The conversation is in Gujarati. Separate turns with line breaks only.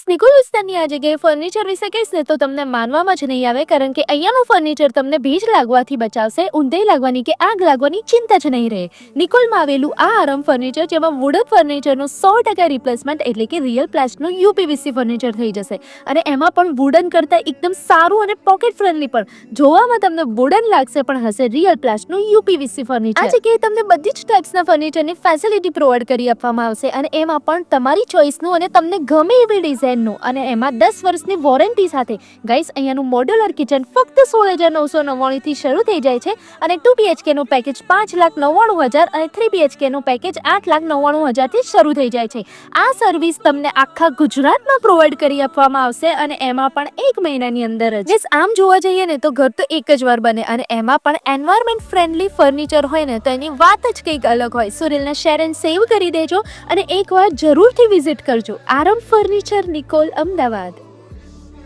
નિકોલ વિસ્તારની આ જગ્યાએ ફર્નિચર વિશે કહીશ ને તો તમને માનવામાં જ નહીં આવે, કારણ કે અહીંયાનું ફર્નિચર તમને ભેજ લાગવાથી બચાવશે, ઊંધાઈ લાગવાની કે આગ લાગવાની ચિંતા જ નહીં રહે. નિકોલમાં આવેલું આ આરામ ફર્નિચર, જેમાં વુડન ફર્નિચરનું 100% રિપ્લેસમેન્ટ એટલે કે રિયલ પ્લાસ્ટનું યુપીવીસી ફર્નિચર થઈ જશે, અને એમાં પણ વુડન કરતાં એકદમ સારું અને પોકેટ ફ્રેન્ડલી. પણ જોવામાં તમને વુડન લાગશે પણ હશે રિયલ પ્લાસ્ટનું યુપીવીસી ફર્નિચર. આ જગ્યાએ તમને બધી જ ટાઈપ્સના ફર્નિચરની ફેસિલિટી પ્રોવાઈડ કરી આપવામાં આવશે, અને એમાં પણ તમારી ચોઈસનું અને તમને ગમે એવી ડિઝાઇન અને એમાં 10 વર્ષની વોરંટી સાથે. ગાઈસ, અહીંયાનું મોડ્યુલર કિચન ફક્ત 16,999 થી શરૂ થઈ જાય છે, અને 2 BHK નું પેકેજ 5,99,000 અને 3 BHK નું પેકેજ 8,99,000 થી શરૂ થઈ જાય છે. આ સર્વિસ તમને આખા ગુજરાતમાં પ્રોવાઈડ કરી આપવામાં આવશે, અને એમાં પણ 1 મહિનાની અંદર જ. ગાઈસ, આમ જોવા જઈએ ને તો ઘર તો એક જ વાર બને, અને એમાં પણ એન્વાયરમેન્ટ ફ્રેન્ડલી ફર્નિચર હોય ને તો એની વાત જ કંઈક અલગ હોય. સો રીલને શેર એન્ડ સેવ કરી દેજો, અને એકવાર જરૂરથી વિઝિટ કરજો. આરામ ફર્નિચર, નિકોલ, અમદાવાદ.